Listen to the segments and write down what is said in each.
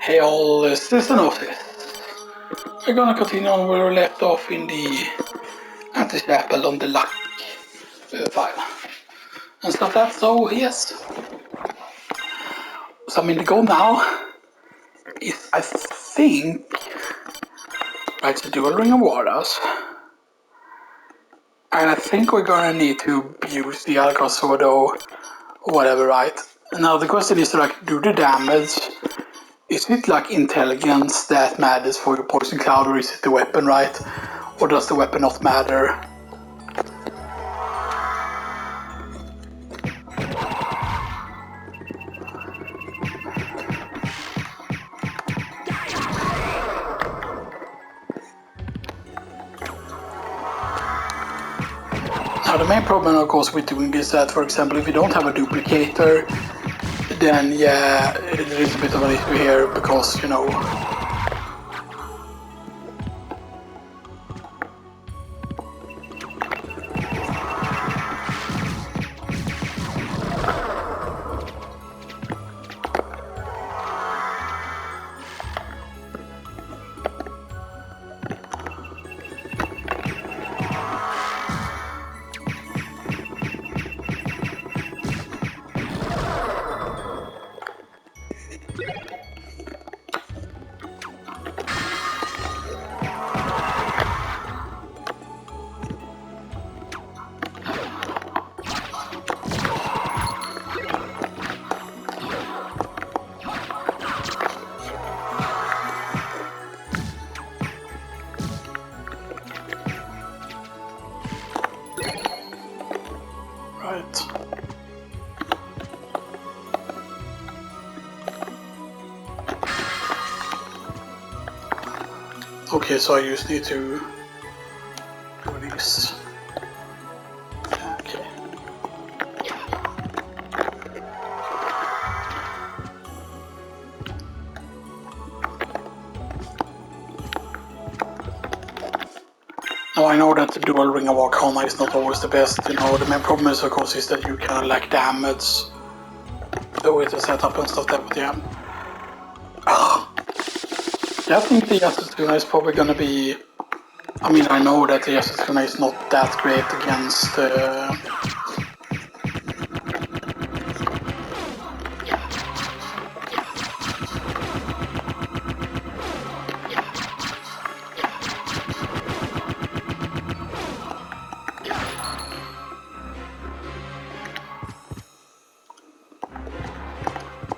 Hey all, Citizen of this. We're gonna continue on where we left off in the anti-chapel on the luck file. And stuff like that, so yes. So I mean the goal now is, I think, right, to do a Ring of Warriors. And I think we're gonna need to use the Alcaz Modo or whatever, right? Now the question is to like do the damage. Is it like intelligence that matters for your poison cloud, or is it the weapon, right? Or does the weapon not matter? Now the main problem of course with doing this is that, for example, if you don't have a duplicator, then yeah, there is a bit of an issue here because, you know, right. Okay, so I just need to do this. Okay. Now I know that the dual Ring of Arcana is not always the best, you know, the main problem is of course is that you can lack damage with the setup and stuff like that, but yeah. Yeah, I think the Justice Tuna is probably gonna be, I mean I know that the Justice Tuna is not that great against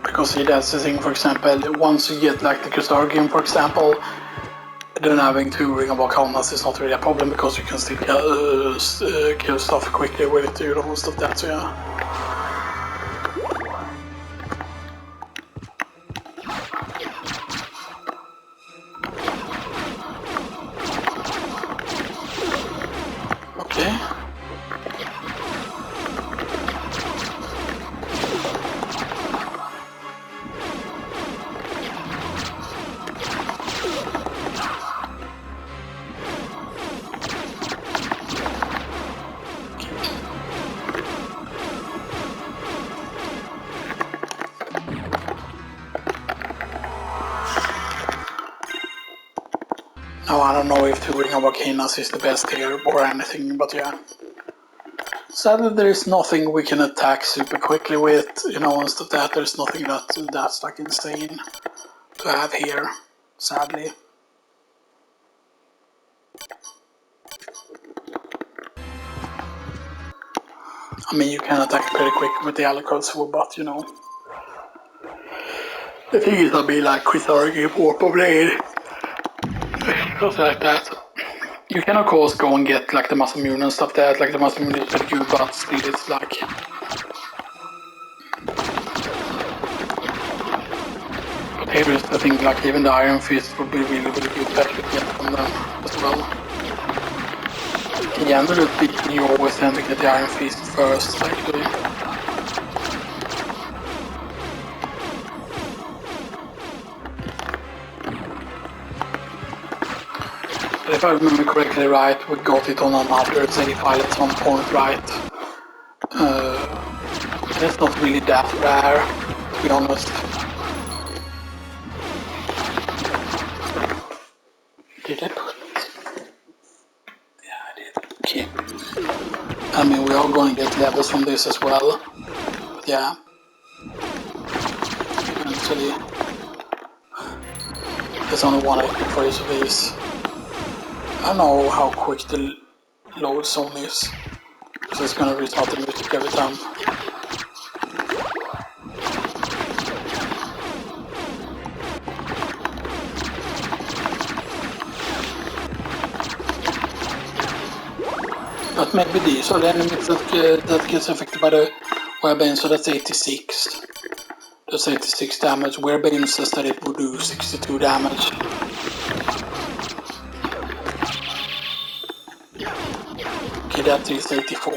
because see, that's the thing, for example, once you get like the Custodian, for example, then having two Ring of Arcanas is not really a problem because you can still kill stuff quickly with it, you know, stuff like that, so yeah. Okay. Now I don't know if two Ring of Arcanas is the best here or anything, but yeah. Sadly there is nothing we can attack super quickly with, you know, and stuff like that. There's nothing that's like insane to have here, sadly. I mean, you can attack pretty quick with the Alucard, but you know. The thing is, I'll be like Crithargy, Warp Blade, stuff like that. You can of course go and get like the Muscle Immune and stuff like that, like the Muscle Immune is pretty good, but still it's like... But here is the thing, like even the Iron Fist would be really good to actually get from them as well. In general, you always tend to get the Iron Fist first, actually. If I remember correctly, right, we got it on another save file at some point, right? It's not really that rare, to be honest. gonna get levels from this as well. But yeah. Eventually. There's only one HP for each of these. I don't know how quick the load zone is. So it's gonna restart the music every time. But maybe these are the enemies that gets affected by the werebane, so that's 86. That's 86 damage. Werebane says that it would do 62 damage. Okay, that is 84.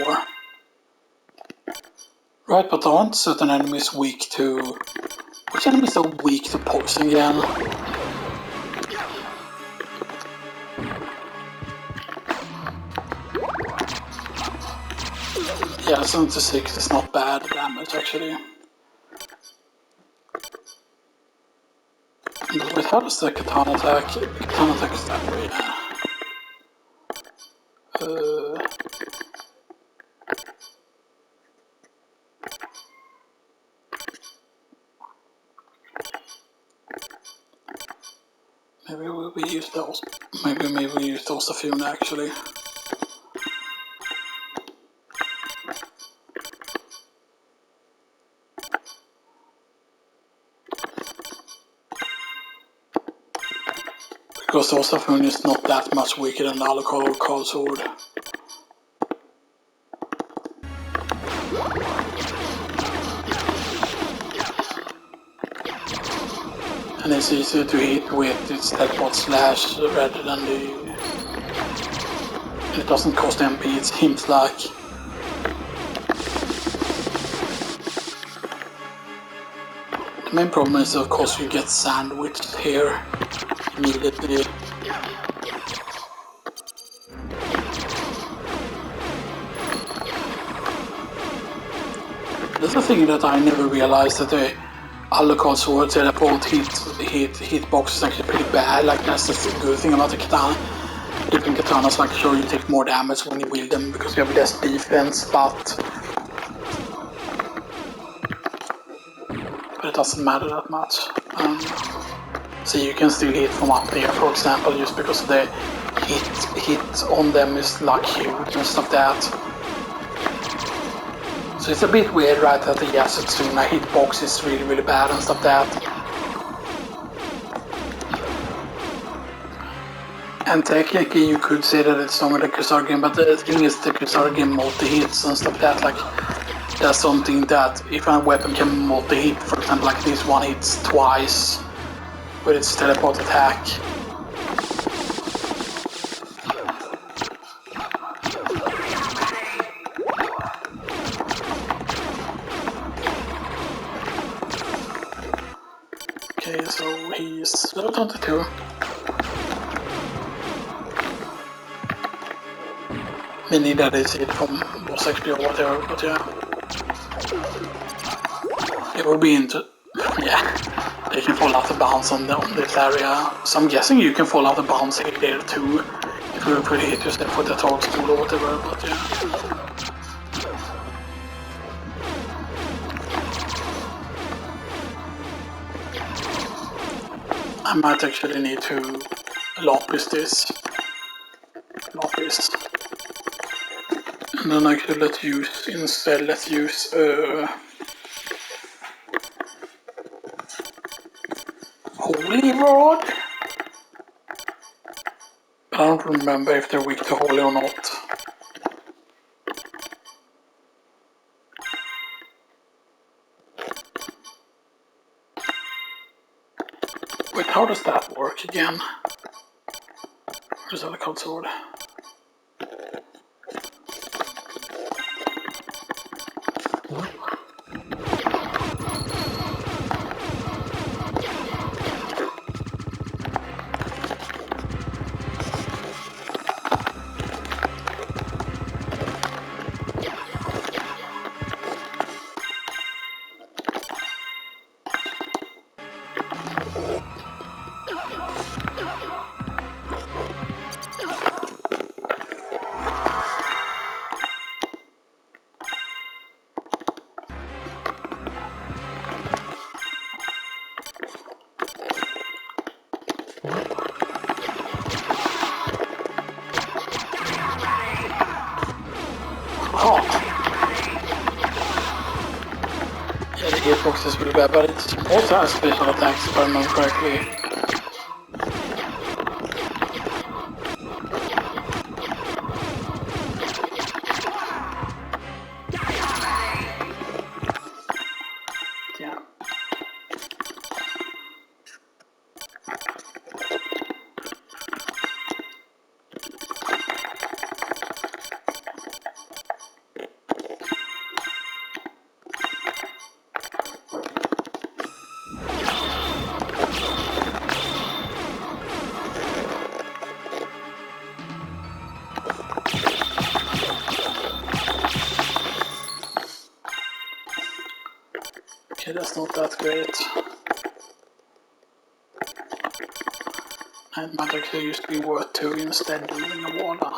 Right, but aren't certain enemies weak to... Which enemies are weak to poison again? Yeah, 76 is not bad damage actually. But how does the katana attack? The katana attack is that way. Maybe we use those. Maybe we use those a few actually. Because the Ostafun is not that much weaker than the Lucko or Cold Sword. And it's easier to hit with its teleport slash rather than the... It doesn't cost MP, it seems like. The main problem is of course you get sandwiched here immediately. That's the thing that I never realized, that the Lucko sword teleport hitbox is actually pretty bad. Like that's the good thing about the katana. Different katanas, like sure you take more damage when you wield them because you have less defense, but it doesn't matter that much. So you can still hit from up there, for example, just because the hit on them is like huge and stuff like that. So it's a bit weird, right, that the Yasutsuna hitbox is really bad and stuff like that. And technically you could say that it's stronger than Kusarigin, but the thing is the Kusarigin multi-hits and stuff like that, like that's something that if a weapon can multi-hit, for example like this one hits twice with its teleport attack. Okay, so he's level 22. Meaning that is it from boss XP or whatever, but yeah. It will be into... yeah. They can fall out of bounds on this area. So I'm guessing you can fall out of bounds here too. If you really hit yourself with the torch tool or whatever, but yeah. I might actually need to lapis this. Lapis. And then I could let's use Holy Rod? But I don't remember if they're weak to Holy or not. Wait, how does that work again? Where's the Lucko sword? blocks is really bad, but it also has special attacks if I remember correctly. Yeah. Okay, that's not that great. And might actually used to be worth 2 instead doing a water.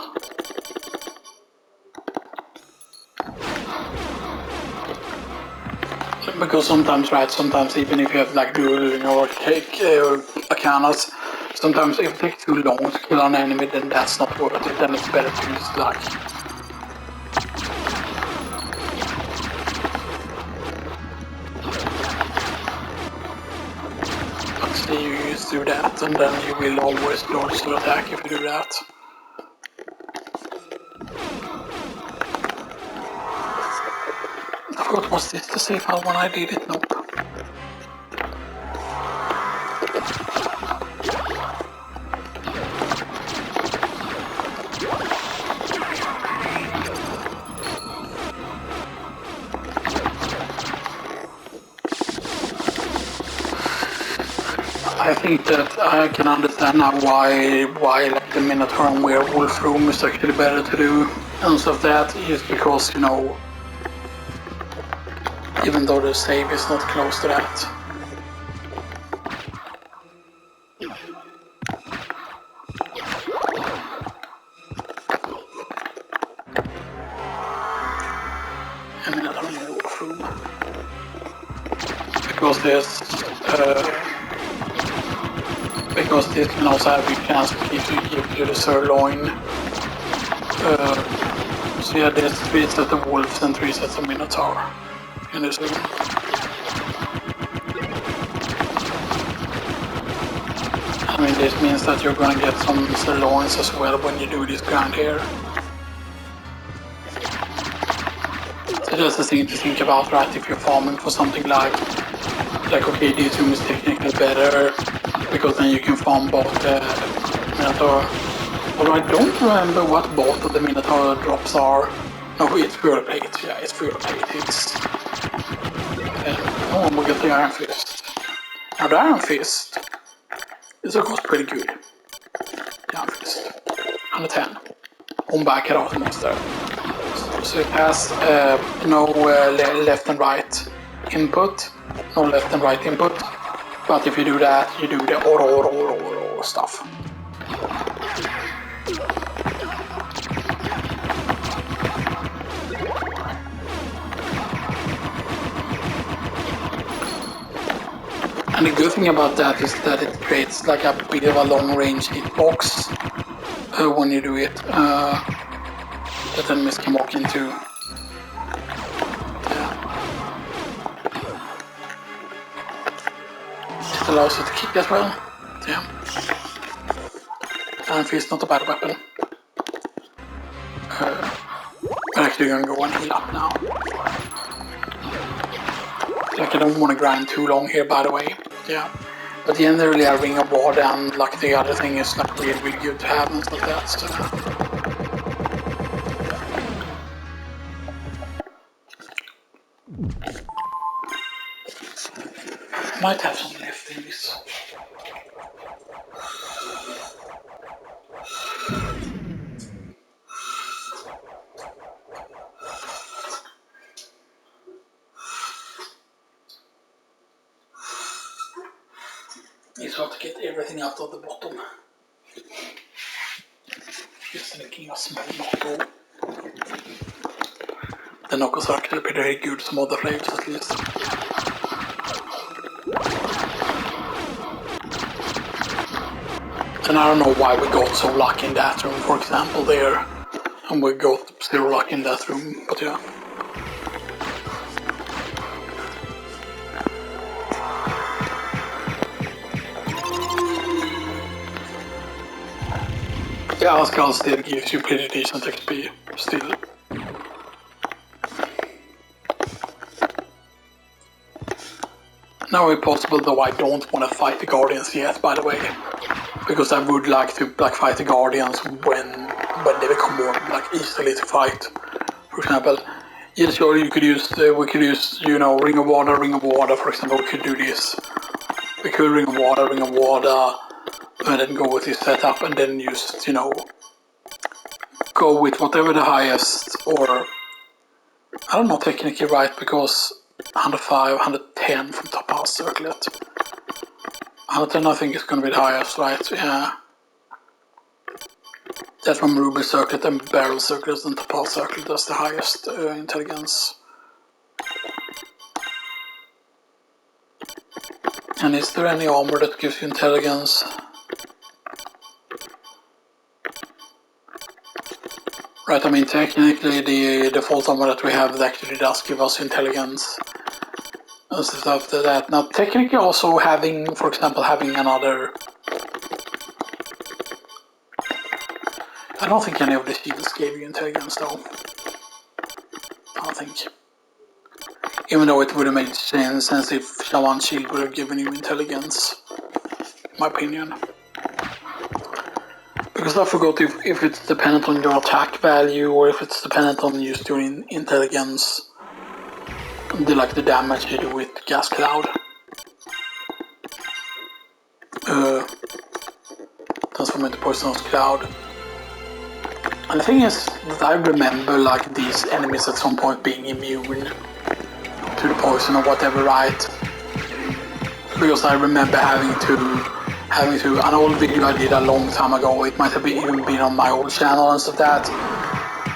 Because sometimes, right, sometimes even if you have like dueling or arcanas, sometimes if it takes too long to kill an enemy, then that's not worth it, then it's better to use like... Actually, you used to do that, and then you will always dodge the attack if you do that. I forgot, was this the safe file when I did it? Nope. I think that I can understand now why like the Minotaur and Werewolf room is actually better to do, and stuff that is because, you know, even though the save is not close to that. I mean, I don't know Werewolf room. Because there's because this can also have a chance to give you the sirloin. So yeah, there's 3 sets of wolves and 3 sets of Minotaur in this room. I mean, this means that you're gonna get some sirloins as well when you do this grind here. So that's the thing to think about, right? If you're farming for something like okay, this room is technically better, because then you can farm both the Minotaur. Although I don't remember what both of the Minotaur drops are. No, it's pure plate. Yeah, it's pure plate. It's... oh, we got the Iron Fist. Now the Iron Fist is of course pretty good. The Iron Fist. 110. On back karate monster. So it has no left and right input. No left and right input. But if you do that, you do the oro stuff. And the good thing about that is that it creates like a bit of a long-range hitbox when you do it, that enemies can walk into. Yeah. It allows you to kick as well. Yeah. Iron Fist, not a bad weapon. We're actually gonna go and heal up now. Like, I don't want to grind too long here, by the way. Yeah. But generally a Ring of Ward and like the other thing is like really good to have and stuff like that. So. Might have some left in this. It's hard to get everything out of the bottom. Just making a small Nocco. The Noccos are actually pretty good, some other flavors at least. And I don't know why we got so lucky in that room, for example, there. And we got 0 luck in that room, but yeah. Yeah, Skull still gives you pretty decent XP, still. Now if possible though I don't want to fight the Guardians yet, by the way. Because I would like to fight the Guardians when they become more easily to fight. For example, yeah, sure, we could use Ring of Water, for example, we could do this. We could Ring of Water, and then go with this setup, and then just, go with whatever the highest, or, I don't know technically right, because 105, 110 from top house circlet. 110 I think is going to be the highest, right? Yeah. That's from Ruby circlet and Barrel circlet, and top house circlet, that's the highest intelligence. And is there any armor that gives you intelligence? Right, I mean technically the default armor that we have actually does give us intelligence and stuff like that. Now technically also having, for example, having another... I don't think any of the shields gave you intelligence though. I don't think. Even though it would have made sense if Shaman shield would have given you intelligence. In my opinion. Because I forgot if it's dependent on your attack value or if it's dependent on just your intelligence. The damage you do with gas cloud. Transform into poisonous cloud. And the thing is that I remember these enemies at some point being immune to the poison or whatever, right? Because I remember having to an old video I did a long time ago, it might have even been on my old channel and stuff that.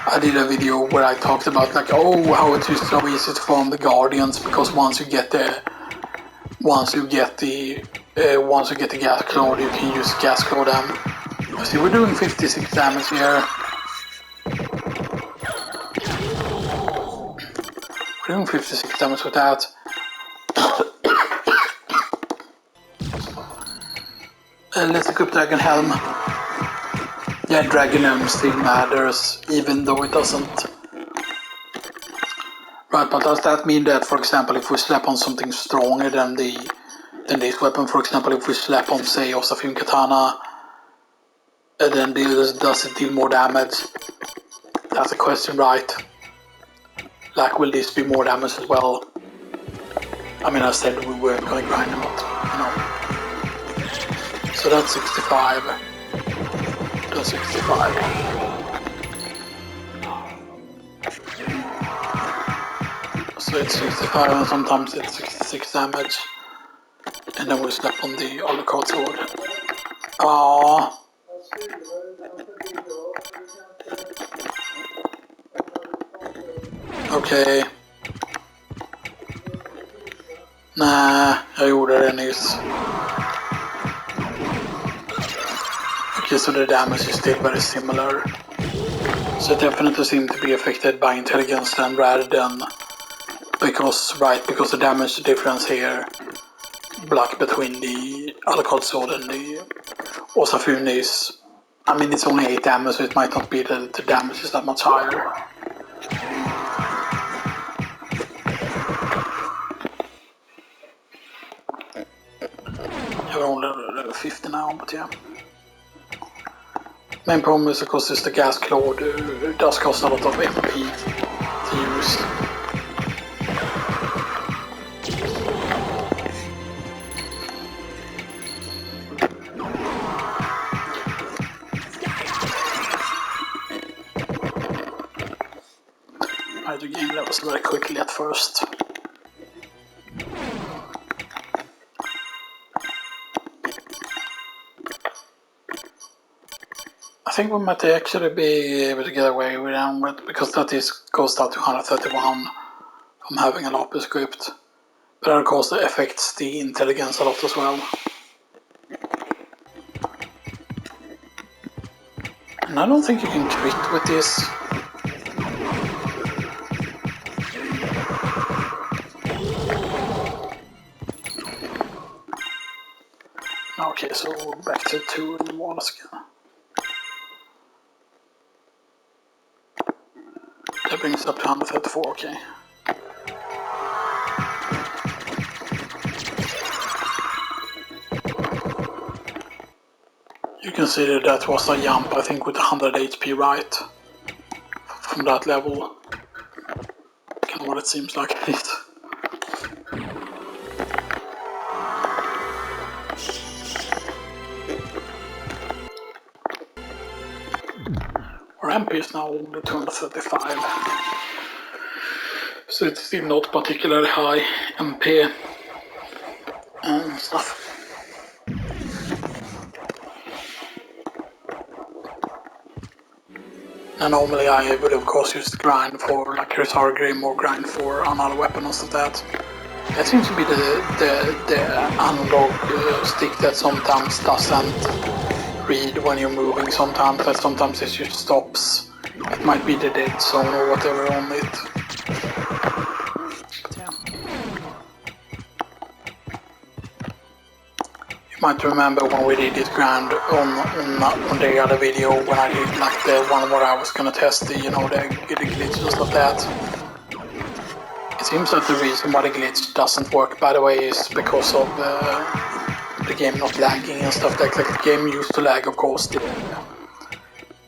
I did a video where I talked about how it is so easy to farm the Guardians, because once you get the gas cloud, you can use gas cloud them. See, we're doing 56 damage here. We're doing 56 damage with that. Let's equip Dragon Helm. Yeah, Dragon Helm still matters, even though it doesn't. Right, but does that mean that, for example, if we slap on something stronger than this weapon, for example, if we slap on, say, Osafim Katana, then does it deal more damage? That's a question, right? Will this be more damage as well? I mean, I said we weren't going to grind them, but, So that's 65. That's 65. So it's 65 and sometimes it's 66 damage. And then we slap on the Alucard sword. Aww. Okay. Nah, jag gjorde det nyss. Okay, so the damage is still very similar. So it definitely seems to be affected by intelligence then, rather than because the damage difference here between the Alucard sword and the Osafune is, I mean, it's only 8 damage, so it might not be the damage is that much higher. We're only level 50 now, but yeah. Main problem is, of course, is the gas cloud. It does cost a lot of MP to use. I do game levels very quickly at first. I think we might actually be able to get away with them, because that goes down to 131 from having an OP script. But that of course affects the intelligence a lot as well. And I don't think you can crit with this. Okay, so back to 2 in the walls again. brings up to 134, okay. You can see that was a jump, I think, with 100 HP, right? From that level. Kind of what it seems like at least. Our MP is now only 235. So it's still not particularly high MP and stuff. And normally I would of course use the grind for like Retar Grim or grind for another weapon or stuff like that. That seems to be the analog stick that sometimes doesn't read when you're moving sometimes, that sometimes it just stops. It might be the dead zone or whatever on it. But yeah. You might remember when we did this grind on the other video when I did like the one where I was gonna test the, you know, the glitches and stuff like that. It seems that the reason why the glitch doesn't work, by the way, is because of the game not lagging and stuff like that. The game used to lag, of course, the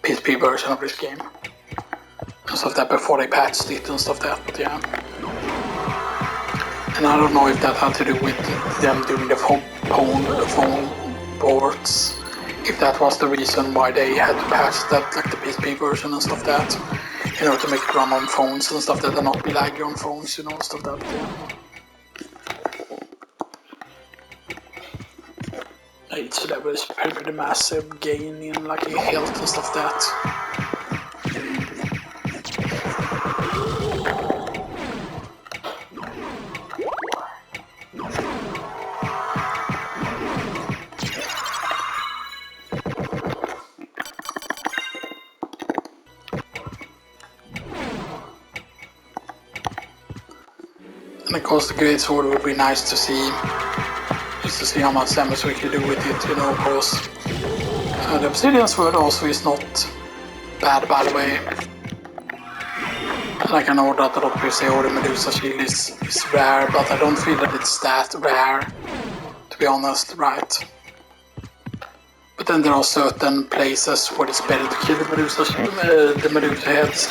PSP version of this game. And stuff like that before they patched it and stuff like that, but yeah. And I don't know if that had to do with them doing the phone ports. If that was the reason why they had to patch that, like the PSP version and stuff like that. You know, to make it run on phones and stuff that are not be laggy on phones, you know, stuff like that. Yeah. Each level is pretty massive gain in like health and stuff like that. And of course the Great Sword would be nice to see, just to see how much damage we can do with it, you know, of course. The Obsidian Sword also is not bad, by the way. Like I know that a lot of people say, oh, the Medusa Shield is rare, but I don't feel that it's that rare, to be honest, right? But then there are certain places where it's better to kill the Medusa heads.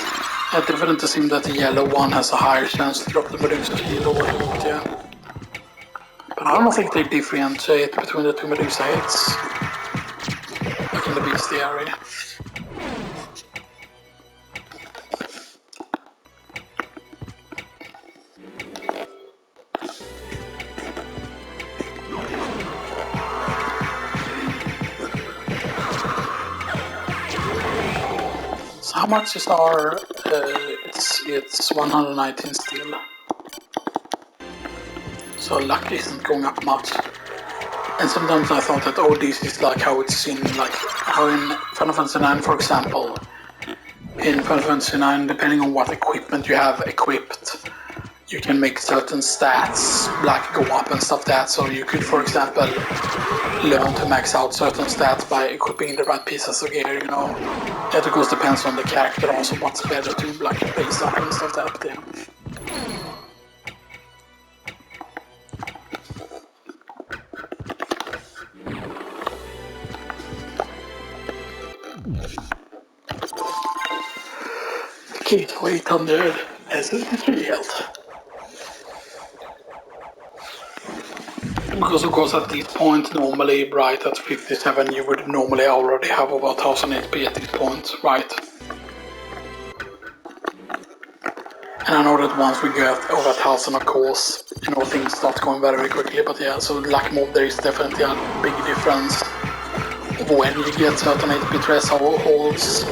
It definitely seems that the yellow one has a higher chance to drop the Medusa Shield or whatever, yeah. But I don't think they differentiate between the two Medusa heads, like in the beastie area. So how much is our? It's 119 still. So luck isn't going up much. And sometimes I thought that, oh, this is like how it's in, like how in Final Fantasy IX, for example. In Final Fantasy IX, depending on what equipment you have equipped, you can make certain stats like go up and stuff like that. So you could, for example, learn to max out certain stats by equipping the right pieces of gear, you know. That of course depends on the character also what's better to like base up and stuff like that. Yeah. Okay, so 800 and 73 health. Because of course at this point, normally, right, at 57 you would normally already have over 1000 HP at this point, right? And I know that once we get over 1000, of course, you know, things start going very, very quickly, but yeah, so luck mode there is definitely a big difference of when you get certain HP thresholds.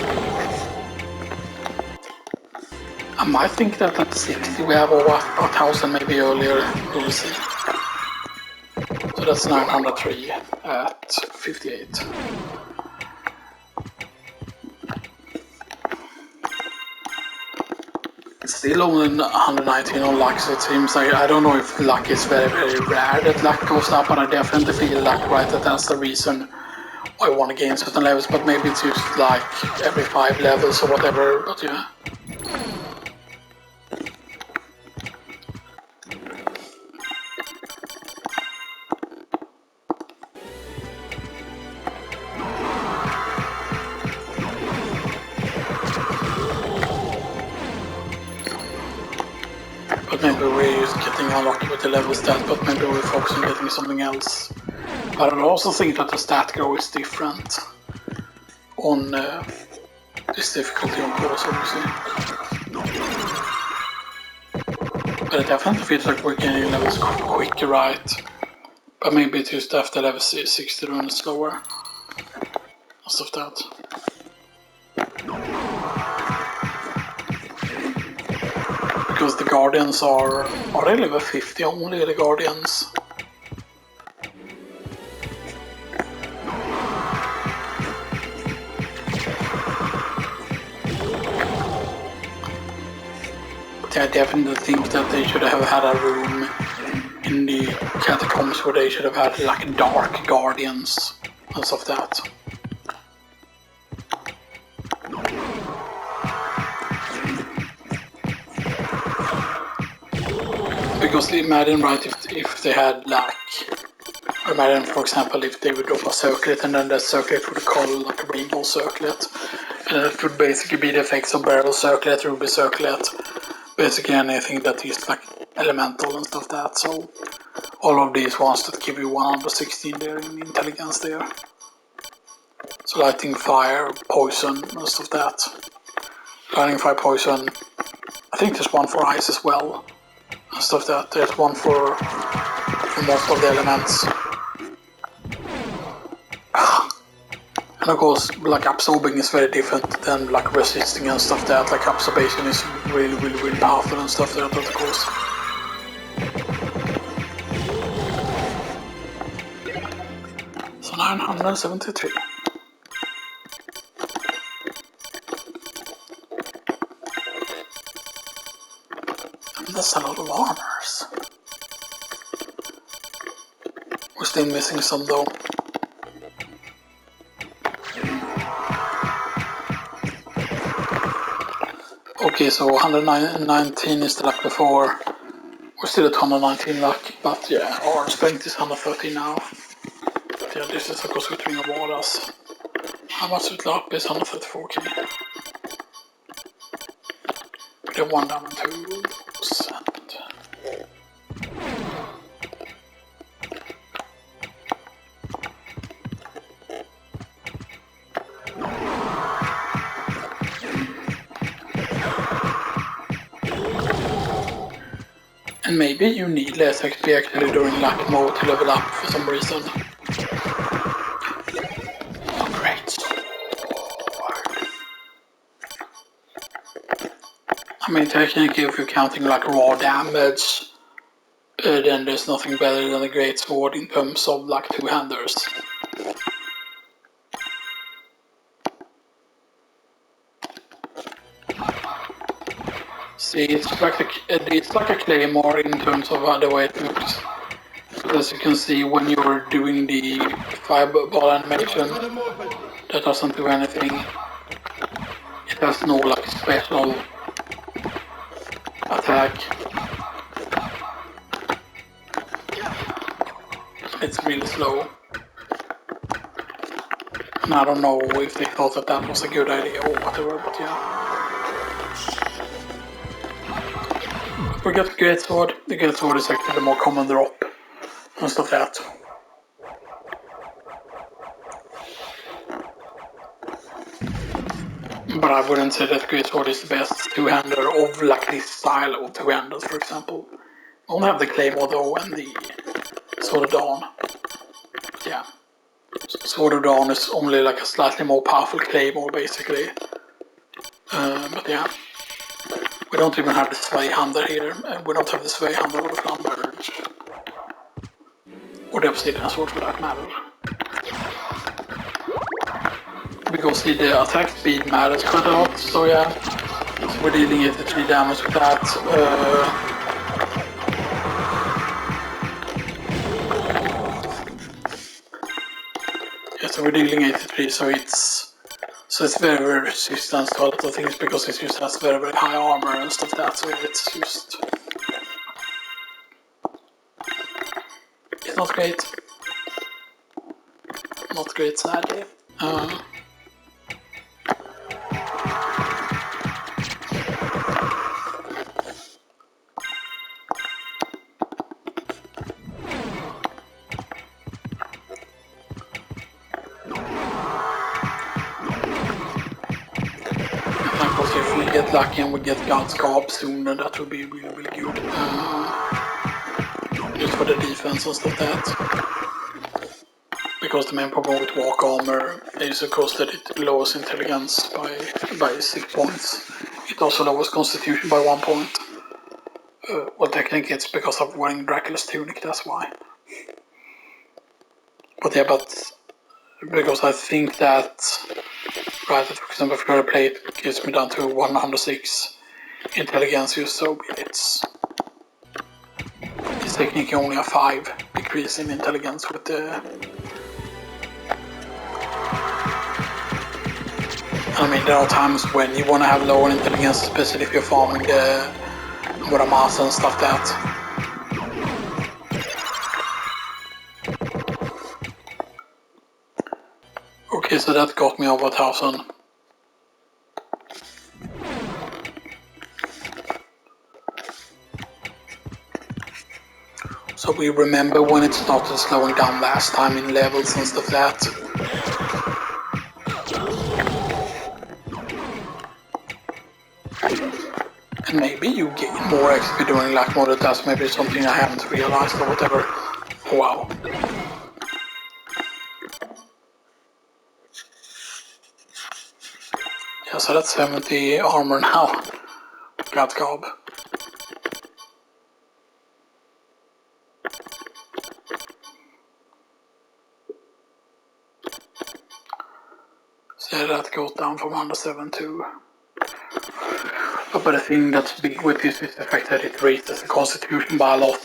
I might think that at 60 we have over 1000 maybe earlier, we'll see. So that's 903 at 58. It's still only 119 on luck, so it seems like, I don't know if luck is very, very rare that luck goes up, but I definitely feel luck, right, that that's the reason why I want to gain certain levels, but maybe it's just like every 5 levels or whatever, but yeah. maybe we're just getting unlucky with the level stat, but maybe we're focusing on getting something else. But I also think that the stat grow is different on this difficulty, of course, obviously. But it definitely feels like we're getting levels quicker, right? But maybe it's just after level 60 run slower. And stuff that. Because the Guardians are they level 50 only, the Guardians? But I definitely think that they should have had a room in the catacombs where they should have had like dark Guardians and stuff that. Because imagine, right, if they had like, imagine for example if they would drop a circlet and then that circlet would call like a rainbow circlet, and it would basically be the effects of barrel circlet, ruby circlet, basically anything that is like elemental and stuff that. So all of these ones that give you 116 there in intelligence there. So lighting, fire, poison, and stuff that. Lighting, fire, poison. I think there's one for ice as well. And stuff that. There's one for most of the elements. And of course, like absorbing is very different than like resisting and stuff that. Like absorption is really powerful and stuff that, of course. So 973. That's a lot of armors. We're still missing some though. Okay, so 119 is the luck before. We're still at 119 luck, but yeah, our strength is 113 now. But yeah, this is of course with Ring of Waters. How much with luck is 134k. We have 1 down and 2%. And maybe you need less XP actually during luck mode to level up for some reason. Oh, great sword. I mean, technically, if you're counting like raw damage, then there's nothing better than a great sword in terms of like two-handers. See, it's like a claymore in terms of the way it looks. As you can see, when you're doing the fireball animation, that doesn't do anything. It has no like special attack. It's really slow. And I don't know if they thought that that was a good idea or whatever, but yeah. We got the Great Sword. The Great Sword is actually the more common drop and stuff like that. But I wouldn't say that Great Sword is the best two-hander of like this style of two-handers, for example. I only have the Claymore though and the Sword of Dawn. But yeah. Sword of Dawn is only like a slightly more powerful Claymore basically. But yeah. We don't even have the Swayhander here. We don't have the Swayhander or the Flamberge. Or the Obsidian Sword for that matter. Because the attack speed matters quite a lot, so yeah. So we're dealing 83 damage with that. Yeah, so we're dealing 83, so it's very resistant to a lot of things because it just has very high armor and stuff like that, so it's just... It's not great. Not great, sadly. get lucky and we get God's Carb soon, then that would be really, really good. Just for the defense and stuff like that. Because the main problem with Walk Armor is of course that it lowers intelligence by 6 points. It also lowers Constitution by 1 point. Well, technically it's because of wearing Dracula's tunic, that's why. But yeah, because I think that, right, for example, if I play it gets me down to 106 intelligence use, so it's technically only a 5 decrease in intelligence with the... I mean, there are times when you want to have lower intelligence, especially if you're farming the Muramasa and stuff like that. Okay, so that got me over 1000. So we remember when it started slowing down last time in levels and stuff like that. And maybe you gain more XP doing like Modo, that's maybe something I haven't realized or whatever. Wow. Yeah, so that's 70 armor now. Got Gob. So that goes down from 107 to... But the thing that's big with this is the fact that it raises the Constitution by a lot,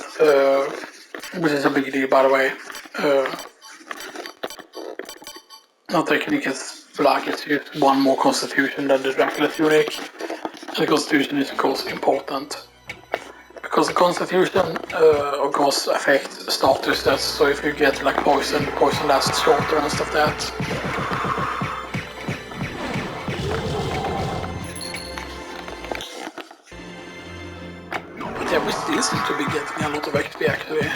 which is a big deal, by the way. Not technically, it's like it's just one more Constitution than the Dracula tunic, and the Constitution is of course important. Because the Constitution, of course, affects status stats, so if you get like poison lasts shorter and stuff like that. Yeah, we still seem to be getting a lot of XP actually.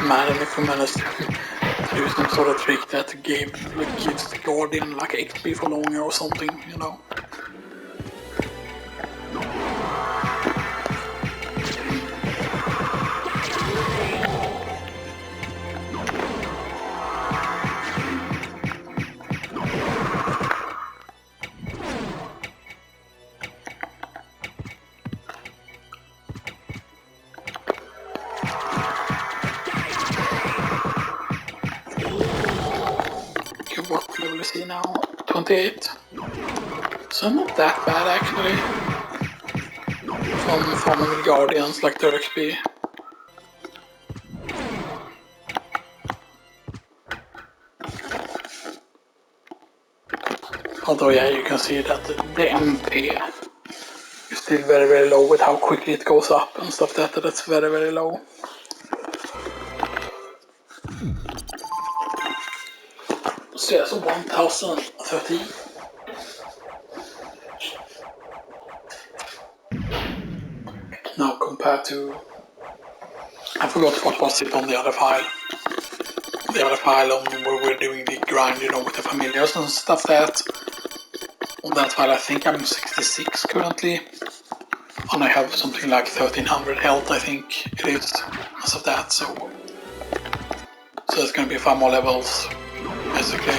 Imagine if we managed to do some sort of trick that gives the Guardian like XP for longer or something, you know. What level is he now? 28. So not that bad actually. From farming with Guardians like their XP. Although yeah, you can see that the MP is still very, very low with how quickly it goes up and stuff like that. That's very, very low. So yeah, so 1013. Now compared to... I forgot what was it on the other file. The other file on where we're doing the grind, you know, with the familiars and stuff like that. On that file I think I'm 66 currently. And I have something like 1300 health, I think it is, as of that, so it's gonna be 5 more levels, basically.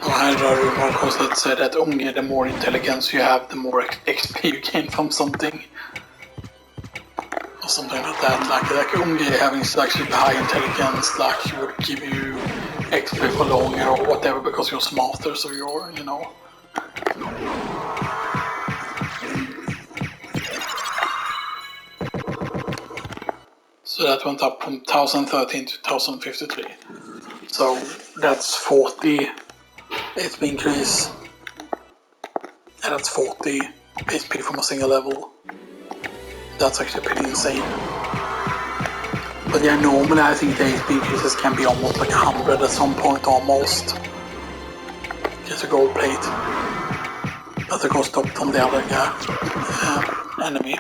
I had a rumor, of course, that said that only the more intelligence you have, the more XP you gain from something. Or something like that, like only having like super high intelligence like would give you XP for longer or whatever because you're smarter, so you're, you know. So that went up from 1013 to 1053. So that's 40 HP increase. And that's 40 HP from a single level. That's actually pretty insane. But yeah, normally I think the HP increases can be almost like 100 at some point almost. Just a gold plate. That goes stopped on the other guy, enemy.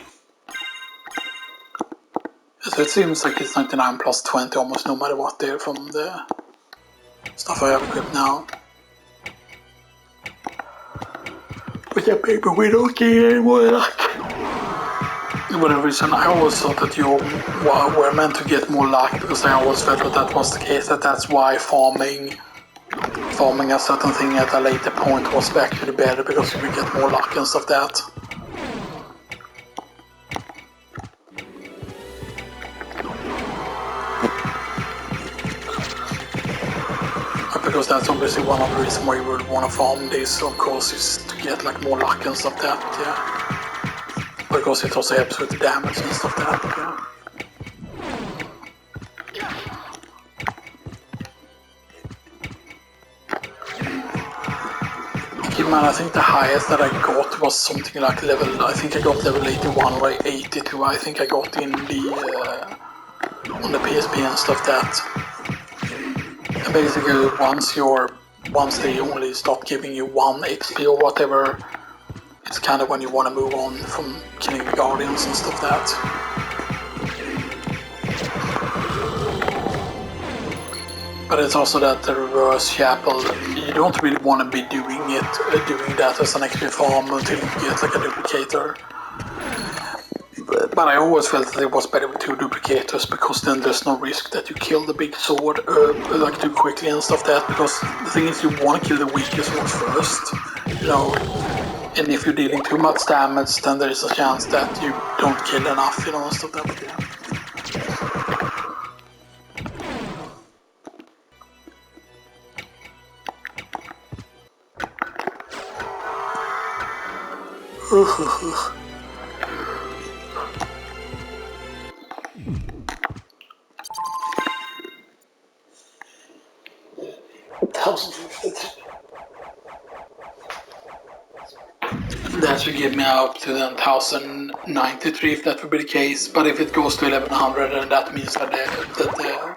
So it seems like it's 99 plus 20 almost no matter what there from the stuff I have equipped now. But yeah, maybe we don't get any more luck. For whatever reason, I always thought that you were meant to get more luck because I always felt that was the case, that's why farming a certain thing at a later point was actually better because you would get more luck and stuff like that. Because that's obviously one of the reasons why you would want to farm this, of course, is to get like more luck and stuff like that, yeah. Because it also helps with the damage and stuff like that, yeah. Keep in mind, I think the highest that I got was something like I think I got level 81 or 82, I think I got in the, on the PSP and stuff like that. And basically, once they only stop giving you 1 HP or whatever, it's kind of when you want to move on from killing the guardians and stuff like that. But it's also that the reverse chapel, you don't really want to be doing that as an XP farm until you get like a duplicator. But I always felt that it was better with 2 duplicators because then there's no risk that you kill the big sword like too quickly and stuff like that. Because the thing is, you want to kill the weakest one first, you know. And if you're dealing too much damage, then there is a chance that you don't kill enough, you know, and stuff like that. Yeah. That should get me up to 1093 if that would be the case, but if it goes to 1100 then that means that the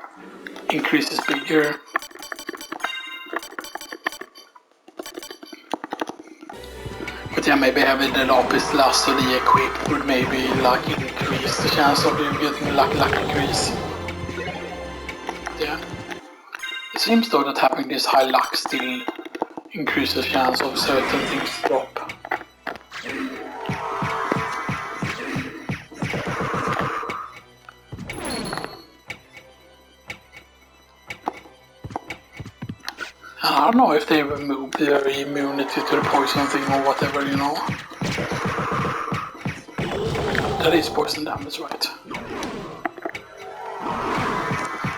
increase is bigger. But yeah, maybe having the lapis lazuli equipped would maybe like increase the chance of you getting luck increase. Yeah. It seems though that having this high luck still increases the chance of certain things to drop. I don't know if they removed their immunity to the poison thing or whatever, you know. That is poison damage, right?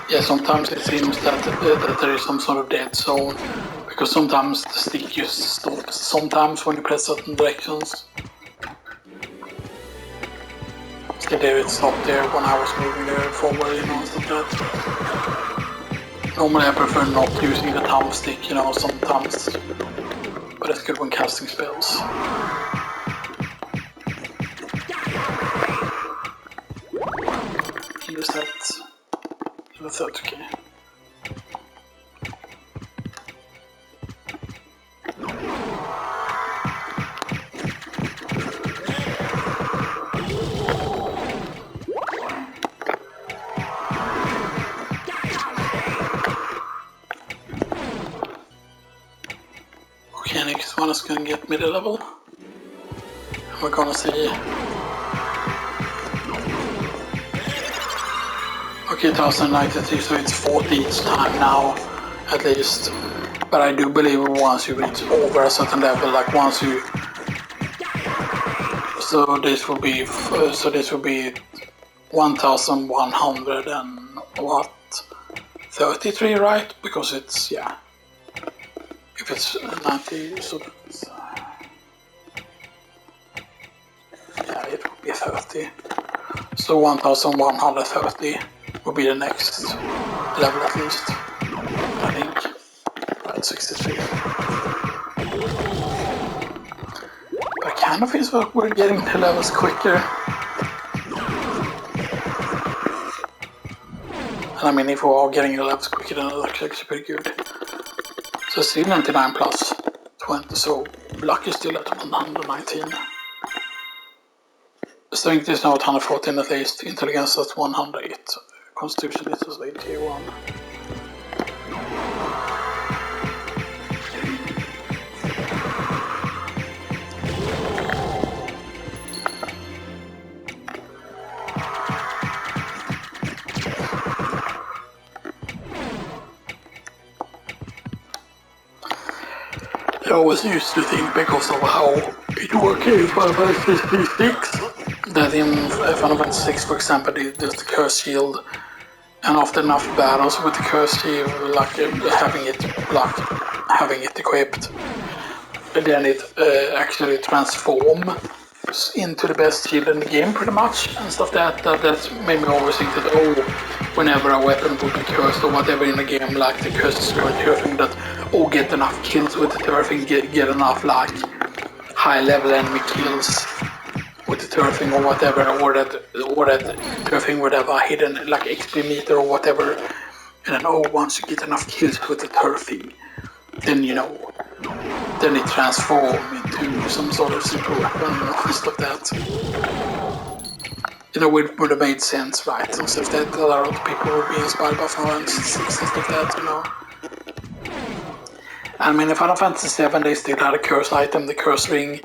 Yeah, sometimes it seems that there is some sort of dead zone, because sometimes the stick just stops, sometimes when you press certain directions. So there it stopped there when I was moving there forward, you know, stuff like that. Normally I prefer not using the thumbstick, you know, sometimes, but it's good when casting spells. Use that level 30k. Okay, next one is gonna get middle level. And we're gonna see. Okay, 1093, so it's 40 each time now, at least. But I do believe once you reach over a certain level, like once you... So this will be 1100 and what? 33, right? Because it's, yeah. If it's 90, so it's, yeah, it will be 30. So 1130 will be the next level at least, I think. Right, 63. But I kind of feels like we're getting the levels quicker. And I mean, if we are getting the levels quicker, then that's actually pretty good. So still 99 plus 20, so luck is still at 119. Strength is now at 114 at least, intelligence at 108, constitution is at 81. I always used to think, because of how it worked in Final Fantasy 6, that in Final Fantasy 6, for example, there's the curse shield, and after enough battles with the curse shield, like having it equipped, then it actually transforms into the best shield in the game, pretty much, and stuff that made me always think that, oh, whenever a weapon would be cursed or whatever in the game, like the curse is going to turfing, that, oh, get enough kills with the turfing, get enough like high level enemy kills with the turfing or whatever, or that turfing would have a hidden like XP meter or whatever, and then, oh, once you get enough kills with the turfing, then then it transforms into some sort of super weapon or stuff that. It would have made sense, right? And stuff that a lot of people would be inspired by Final Fantasy 6 and stuff that, I mean, in Final Fantasy 7 they still had a curse item, the curse ring,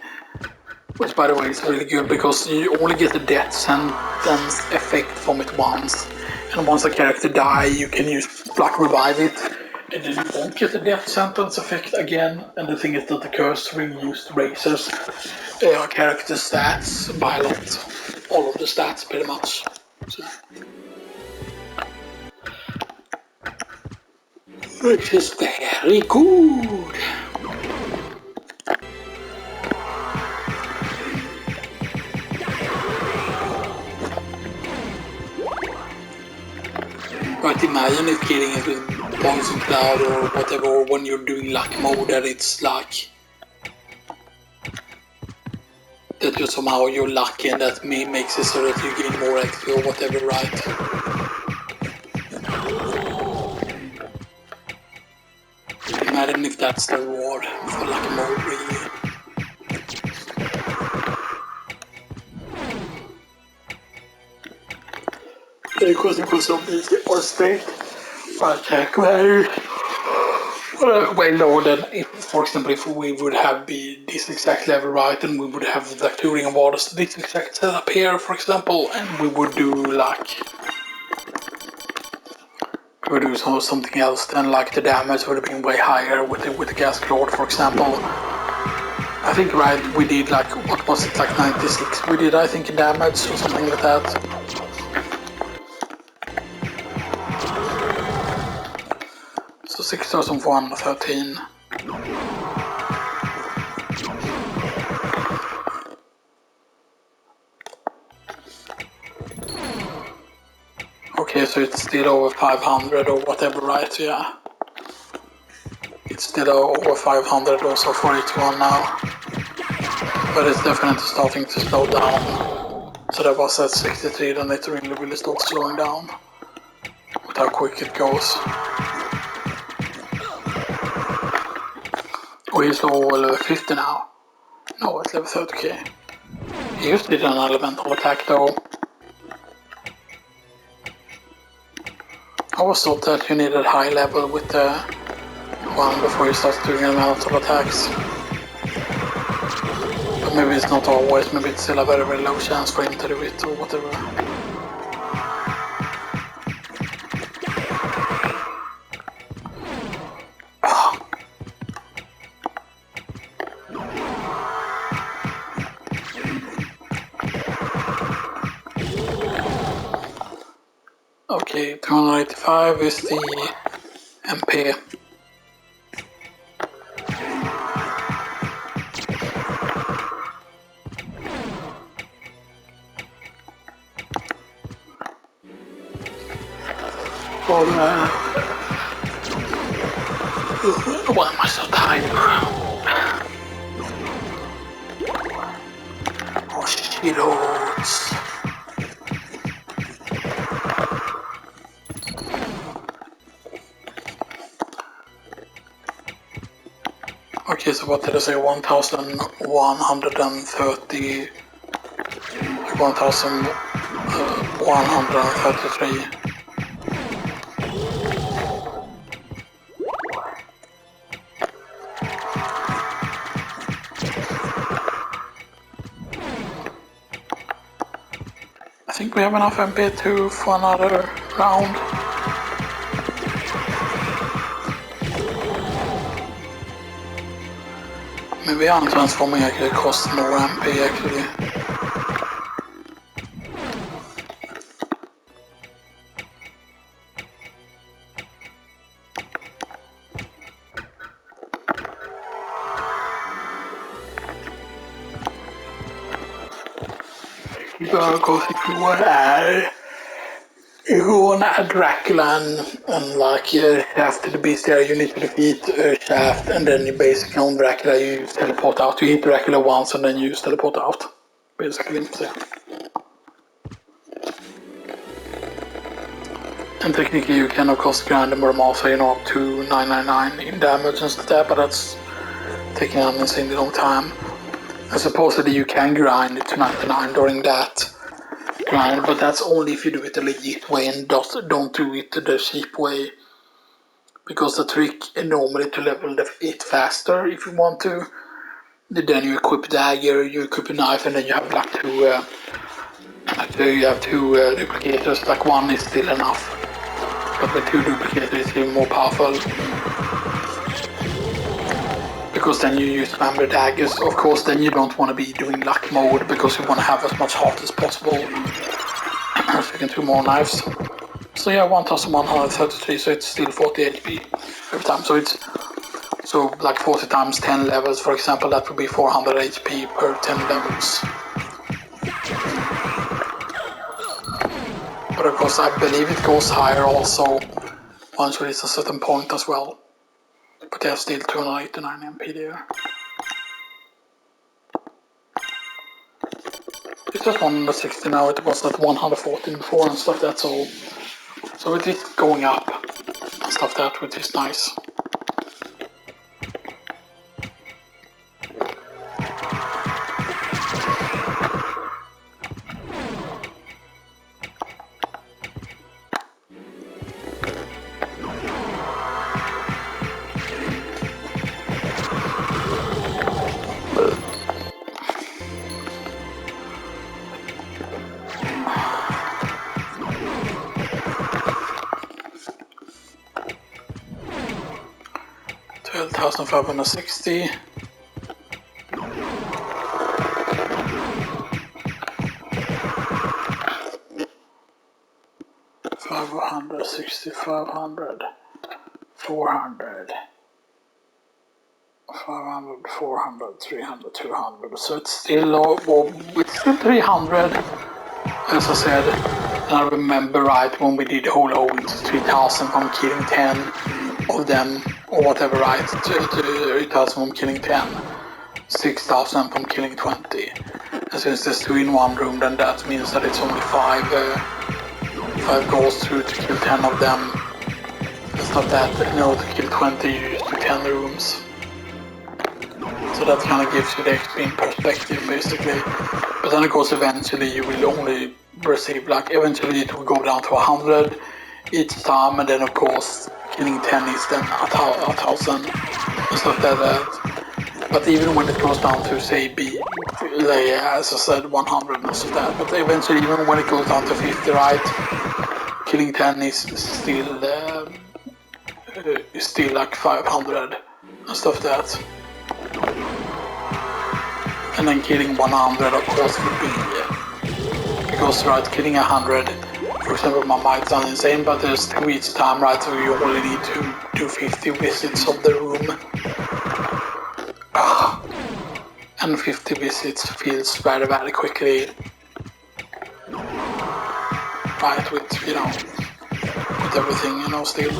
which by the way is really good because you only get the death sentence effect from it once. And once a character dies, you can use like revive it, and then you won't get the death sentence effect again. And the thing is that the curse ring used raises character stats by a lot. All of the stats, pretty much. So. Which is very good. But imagine if getting it with Poison Cloud or whatever, or when you're doing luck mode, that it's like that you somehow you're lucky and that makes it so that you gain more XP or whatever, right? Imagine if that's the reward for luck mode, really. Because it was so easy or straight, but very way lower than if, for example, if we would have this exact level, right, and we would have the touring and waters this exact setup here, for example, and we would do like something else, then like the damage would have been way higher with the gas cloud, for example. I think, right, we did like, what was it, like 96 we did, I think, in damage or something like that. So 6,413. Okay, so it's still over 500 or whatever, right? Yeah. It's still over 500 also for each one now. But it's definitely starting to slow down. So that was at 63, then it really starts slowing down. With how quick it goes. Oh, he's level 50 now. No, it's level 30k. He used to be an elemental attack though. I always thought that you needed high level with the one before you start doing elemental attacks. But maybe it's not always, maybe it's still a very, very low chance for him to do it or whatever. Okay, 285 is the MP. Why am I so tired? Oh, shitloads. Okay, so what did I say? 1,130. 1,133. I think we have enough MP2 for another round. Maybe untransforming actually costs more MP actually. Because if you wanna add Dracula and like after the beast there, you need to defeat Shaft, and then you basically on Dracula you use teleport out. You hit Dracula once and then you use teleport out. Basically, so. And technically you can of course grind the Murmasa, up to 999 in damage and stuff like that, but that's taking an insanely long time. And supposedly you can grind it to 99 during that grind, but that's only if you do it the legit way and don't do it the cheap way. Because the trick is normally to level it faster if you want to. Then you equip dagger, you equip a knife, and then you have like two duplicators. Like one is still enough, but with two duplicators it's even more powerful. Because then you use member daggers. Of course, then you don't want to be doing luck mode because you want to have as much heart as possible. So you can do more knives. So yeah, 1,133, so it's still 40 HP every time. So like 40 times 10 levels, for example, that would be 400 HP per 10 levels. But of course, I believe it goes higher also once you reach a certain point as well. But there's still 289 MP there. It's just 160 now, it was at 114 before and stuff, that's all. So it is going up and stuff that, which is nice. $12,560. $560, 500, 400, 500, 400, 300, 200. So it's still low. Well, it's still 300, as I said. And I remember right when we did the whole it's 3,000 from killing 10 of them, or whatever, right? 3,000 from killing 10, 6,000 from killing 20. And since there's 2 in one room, then that means that it's only 5 goes through to kill 10 of them. It's not that, to kill 20 you use to 10 rooms. So that kind of gives you the XP in perspective, basically. But then of course eventually you will only receive, eventually it will go down to 100 each time, and then of course killing 10 is then 1,000 and stuff like that. But even when it goes down to say as I said, 100 and stuff like that, but eventually even when it goes down to 50, right, killing 10 is still like 500 and stuff like that. And then killing 100 of course would be, because right, killing 100, for example, might sound insane, but there's 2 each time, right, so you only need to do 50 visits of the room. And 50 visits feels very, very quickly, right, with everything, still.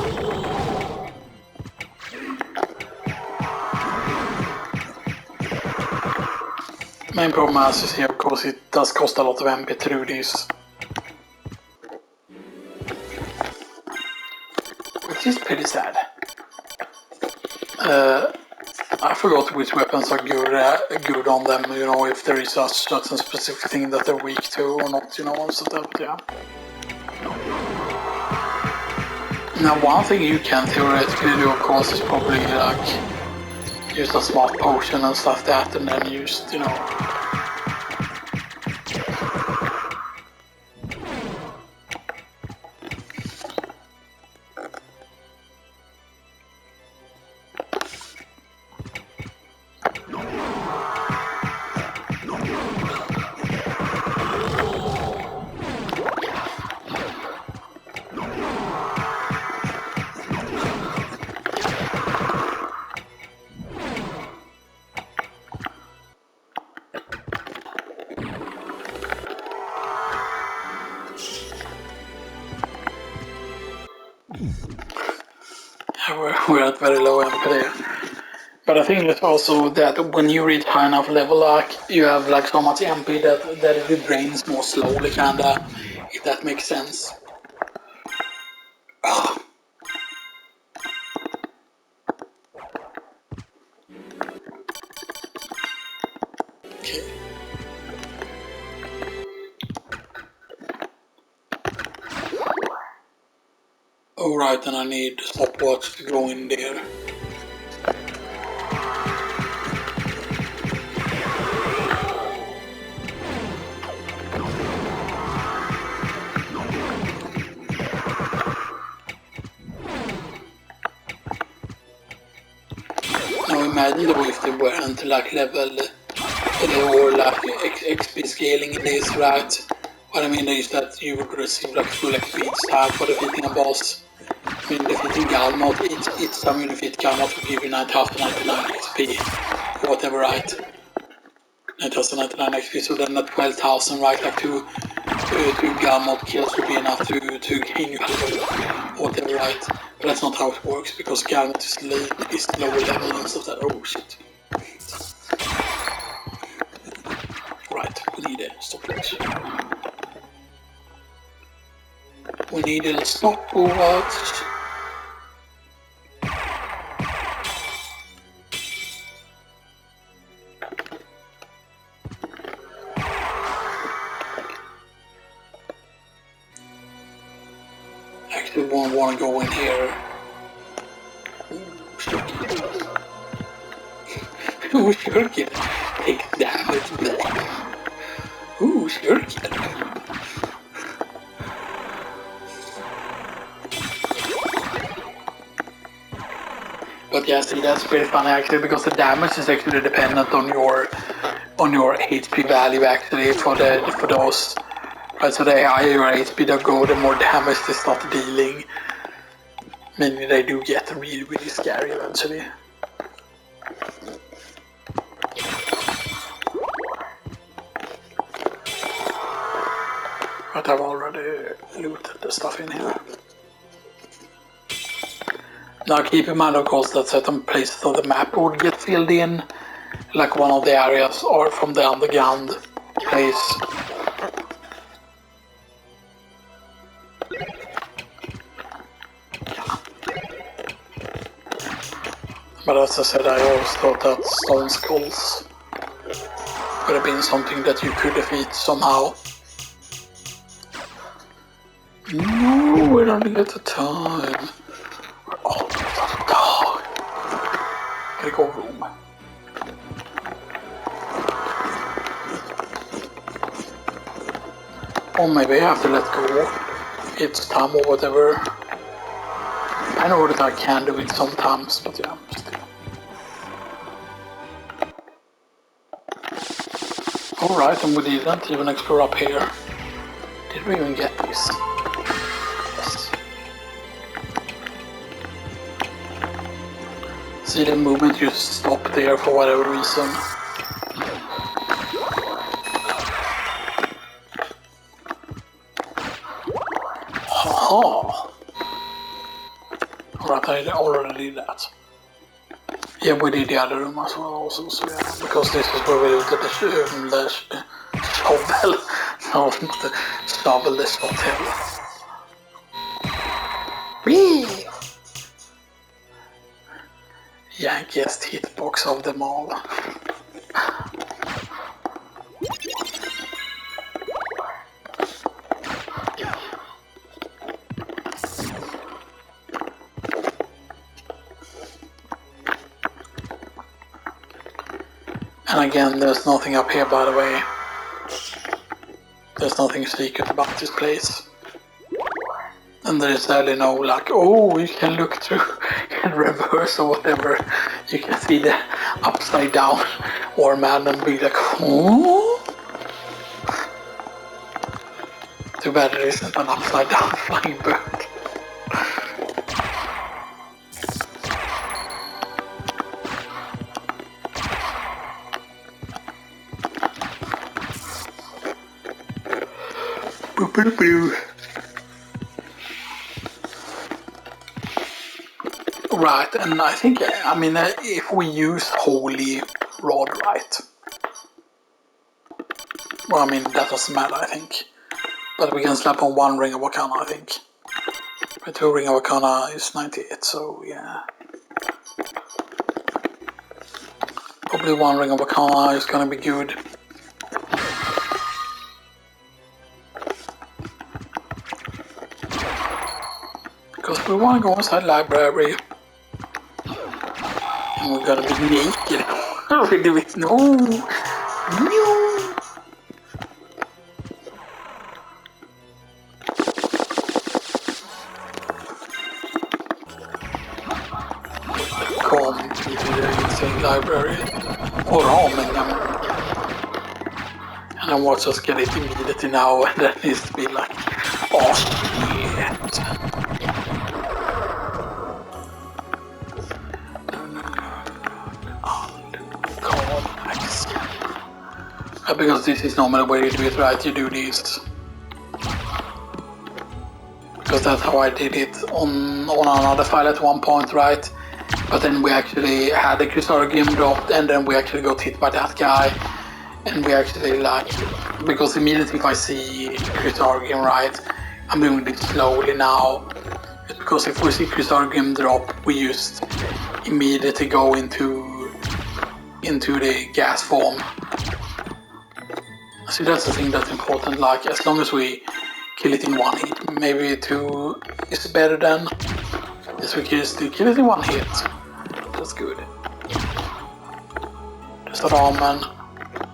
Main problem is here, of course, it does cost a lot of MP to do this. Which is pretty sad. I forgot which weapons are good on them, you know, if there is a certain specific thing that they're weak to or not, you know, and stuff like that, yeah. Now, one thing you can theoretically do, of course, is probably like use a smart potion and stuff like that, and then use, you know. We're at very low MP there. But I think it's also that when you reach high enough level, like, you have like so much MP that it drains more slowly, kinda, if that makes sense. Ugh. Okay. Alright, and I need stopwatch to go in there. Now imagine though if they weren't like level or like XP scaling in this, right? What I mean is that you would receive like full XP each time for defeating a boss. I mean, defeating Galmod, each time you defeat Galmod will give you 9099 XP, or whatever, right? 9099 XP, so then at 12,000, right? Like two Galmod kills would be enough to gain you whatever, right? But that's not how it works, because Galmod is lower level and stuff like that. Oh shit. Right, we need a stopwatch. We need a stopwatch. Actually, won't want to go in here. Ooh, Shuriken. Take damage. Ooh, Shuriken. But yeah, see, that's pretty funny actually, because the damage is actually dependent on your HP value actually for those. Right, so the higher your HP they go, the more damage they start dealing. Meaning they do get really, really scary eventually. But I've already looted the stuff in here. Now keep in mind of course that certain places of the map would get filled in, like one of the areas or from the underground place. But as I said, I always thought that stone skulls would have been something that you could defeat somehow. No, we don't get the time. We're almost out of time. Gotta go room. Or maybe I have to let go. It's time or whatever. I know that I can do it sometimes, but yeah, still. Alright, and we didn't even explore up here. Did we even get this? Yes. See the movement just stopped there for whatever reason. Haha! Alright, I already did that. Yeah, we did the other room as well also, so yeah, because this is where we did the shovel. No, not the shovel, the hotel. Whee! yankiest hitbox of them all. And again, there's nothing up here, by the way. There's nothing secret about this place. And there is really no like, oh, you can look through in reverse or whatever. You can see the upside down war man and be like, oh. Too bad it isn't an upside down flying bird. Boo boo boo. Right, and I think, I mean, if we use Holy Rod, right? Well, I mean, that doesn't matter, I think. But we can slap on one Ring of Arcana, I think. But 2 Ring of Arcana is 98, so yeah. Probably 1 Ring of Arcana is gonna be good. Because we wanna go inside library. And we're gonna be naked. Really with no. Come to the insane library. Or ramen. And then watch us get it immediately now, and then needs to be like, oh shit. Because this is normally the way you do it, right? You do these. Because that's how I did it on another file at one point, right? But then we actually had the Requiem dropped, and then we actually got hit by that guy. And we actually like, because immediately if I see Requiem, right, I'm doing it slowly now. It's because if we see Requiem drop, we just immediately go into the gas form. See, that's the thing that's important, like, as long as we kill it in 1 hit, maybe 2 is better than, yes, we can still kill it in 1 hit, that's good. There's a ramen,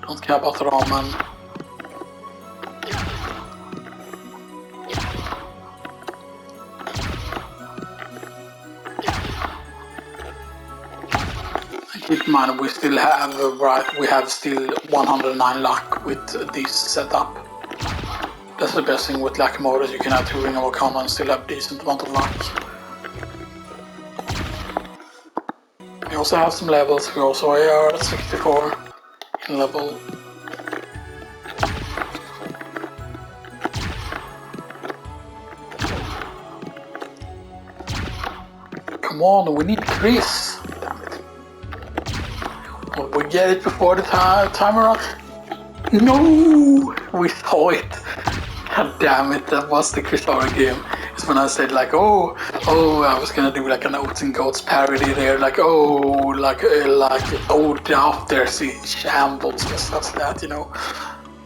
don't care about the ramen. Keep in mind, we still have, right, we have still 109 luck with this setup. That's the best thing with luck Modo, you can have 2 Ring of Arcana and still have decent amount of luck. We also have some levels, we also are at 64 in level. Come on, we need Chris. Will we get it before the timer up? No! We saw it! God damn it, that was the Requiem. It's when I said like, oh, I was gonna do like an Oats and Goats parody there, like, oh, down there's in shambles and stuff like that, you know.